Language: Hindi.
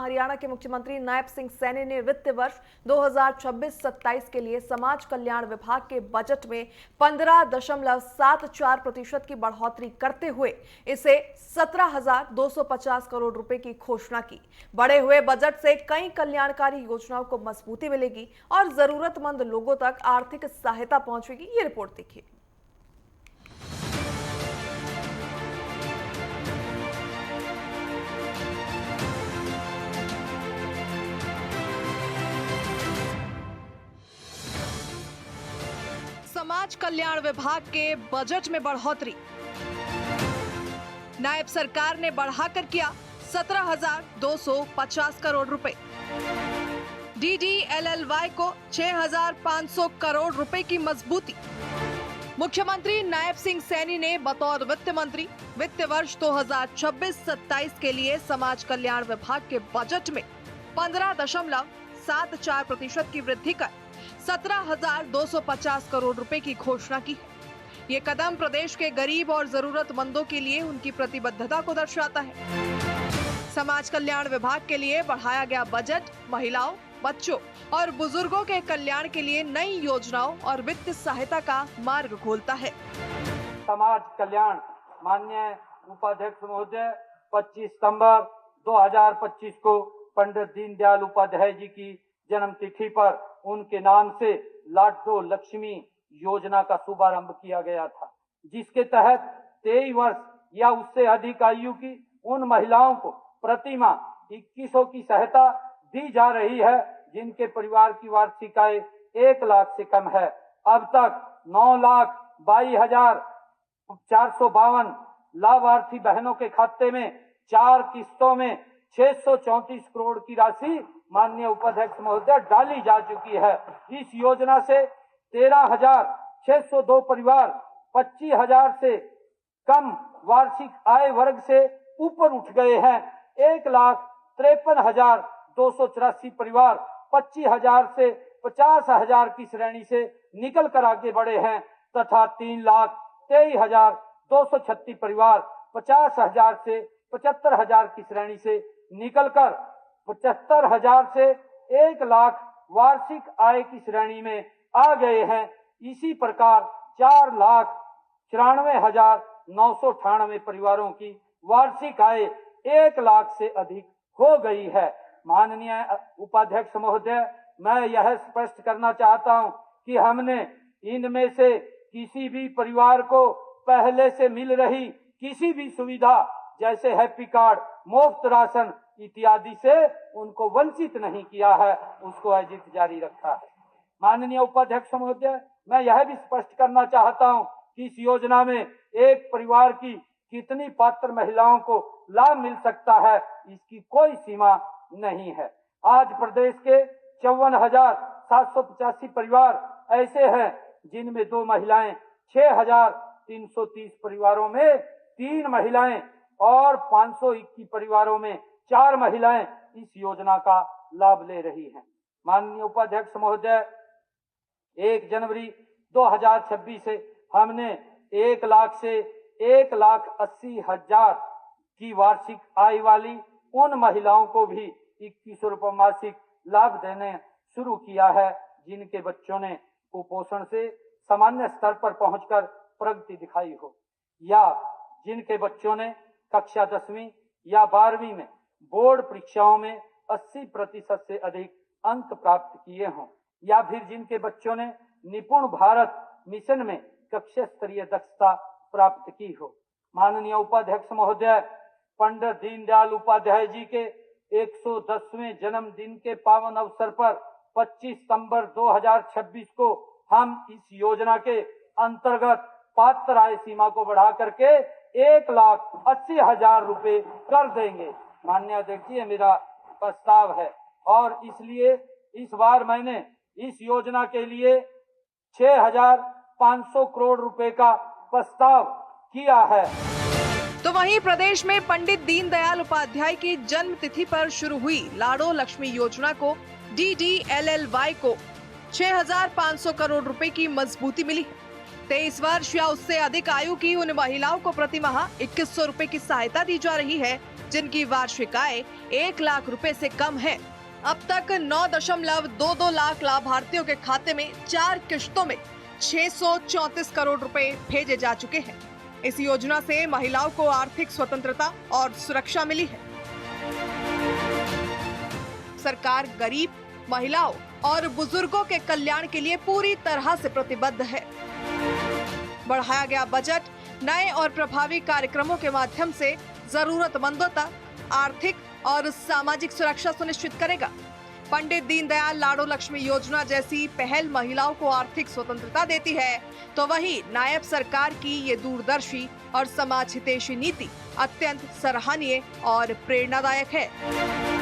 हरियाणा के मुख्यमंत्री नायब सिंह सैनी ने वित्त वर्ष 2026-27 के लिए समाज कल्याण विभाग के बजट में 15.74% की बढ़ोतरी करते हुए इसे 17,250 करोड़ रुपए की घोषणा की। बढ़े हुए बजट से कई कल्याणकारी योजनाओं को मजबूती मिलेगी और जरूरतमंद लोगों तक आर्थिक सहायता पहुंचेगी। ये रिपोर्ट देखिए। समाज कल्याण विभाग के बजट में बढ़ोतरी, नायब सरकार ने बढ़ाकर किया 17,250 करोड़ रुपए। DDLLY को 6,500 करोड़ रुपए की मजबूती। मुख्यमंत्री नायब सिंह सैनी ने बतौर वित्त मंत्री वित्त वर्ष 2026-27 के लिए समाज कल्याण विभाग के बजट में 15.74% की वृद्धि कर 17,250 करोड़ रुपए की घोषणा की है। ये कदम प्रदेश के गरीब और जरूरतमंदों के लिए उनकी प्रतिबद्धता को दर्शाता है। समाज कल्याण विभाग के लिए बढ़ाया गया बजट महिलाओं, बच्चों और बुजुर्गों के कल्याण के लिए नई योजनाओं और वित्त सहायता का मार्ग खोलता है। समाज कल्याण माननीय उपाध्यक्ष महोदय 25 सितंबर 2025 को पंडित दीनदयाल उपाध्याय जी की जन्म तिथि पर उनके नाम से लाडो लक्ष्मी योजना का शुभारंभ किया गया था, जिसके तहत 23 वर्ष या उससे अधिक आयु की उन महिलाओं को प्रति माह 2100 की सहायता दी जा रही है जिनके परिवार की वार्षिक आय 1 लाख से कम है। अब तक 9,22,452 लाभार्थी बहनों के खाते में 4 किस्तों में 634 करोड़ की राशि माननीय उपाध्यक्ष महोदय डाली जा चुकी है। इस योजना से 13,602 परिवार 25,000 से कम वार्षिक आय वर्ग से ऊपर उठ गए हैं। 1,53,284 परिवार 25,000 से 50,000 की श्रेणी से निकल कर आगे बढ़े हैं तथा 3,23,236 परिवार 50,000 से 75,000 की श्रेणी से निकलकर 75,000 से 1 लाख वार्षिक आय की श्रेणी में आ गए हैं। इसी प्रकार 4,94,998 परिवारों की वार्षिक आय 1 लाख से अधिक हो गई है। माननीय उपाध्यक्ष महोदय, मैं यह स्पष्ट करना चाहता हूं कि हमने इनमें से किसी भी परिवार को पहले से मिल रही किसी भी सुविधा जैसे हैप्पी कार्ड, मुफ्त राशन इत्यादि से उनको वंचित नहीं किया है, उसको अजित जारी रखा है। माननीय उपाध्यक्ष महोदय, मैं यह भी स्पष्ट करना चाहता हूं कि इस योजना में एक परिवार की कितनी पात्र महिलाओं को लाभ मिल सकता है, इसकी कोई सीमा नहीं है। आज प्रदेश के 54,785 परिवार ऐसे हैं जिनमें 2 महिलाएं, 6,330 परिवारों में 3 महिलाएं और 521 परिवारों में 4 महिलाएं इस योजना का लाभ ले रही हैं। माननीय उपाध्यक्ष महोदय, 1 जनवरी 2026 से हमने 1 लाख से 1,80,000 की वार्षिक आय वाली उन महिलाओं को भी 2100 रुपये मासिक लाभ देने शुरू किया है जिनके बच्चों ने कुपोषण से सामान्य स्तर पर पहुंचकर प्रगति दिखाई हो, या जिनके बच्चों ने कक्षा 10वीं या 12वीं में बोर्ड परीक्षाओं में 80% से अधिक अंक प्राप्त किए हों, या फिर जिनके बच्चों ने निपुण भारत मिशन में कक्षा स्तरीय दक्षता प्राप्त की हो। माननीय उपाध्यक्ष महोदय, पंडित दीनदयाल उपाध्याय जी के 110वें जन्मदिन के पावन अवसर पर 25 सितंबर 2026 को हम इस योजना के अंतर्गत पात्र आय सीमा को बढ़ा करके 1,80,000 रुपए कर देंगे। माननीय अध्यक्ष जी, मेरा प्रस्ताव है और इसलिए इस बार मैंने इस योजना के लिए 6,500 करोड़ रुपए का प्रस्ताव किया है। तो वहीं प्रदेश में पंडित दीनदयाल उपाध्याय की जन्म तिथि पर शुरू हुई लाडो लक्ष्मी योजना को DDLLY को 6,500 करोड़ रुपए की मजबूती मिली। 23 वर्ष या उससे अधिक आयु की उन महिलाओं को प्रति माह 2100 रुपए की सहायता दी जा रही है जिनकी वार्षिक आय 1 लाख रुपए से कम है। अब तक 9.22 लाख लाभार्थियों के खाते में 4 किश्तों में 634 करोड़ रुपए भेजे जा चुके हैं। इस योजना से महिलाओं को आर्थिक स्वतंत्रता और सुरक्षा मिली है। सरकार गरीब, महिलाओं और बुजुर्गों के कल्याण के लिए पूरी तरह से प्रतिबद्ध है। बढ़ाया गया बजट नए और प्रभावी कार्यक्रमों के माध्यम से जरूरतमंदों तक आर्थिक और सामाजिक सुरक्षा सुनिश्चित करेगा। पंडित दीनदयाल लाडो लक्ष्मी योजना जैसी पहल महिलाओं को आर्थिक स्वतंत्रता देती है, तो वहीं नायब सरकार की ये दूरदर्शी और समाज हितैषी नीति अत्यंत सराहनीय और प्रेरणादायक है।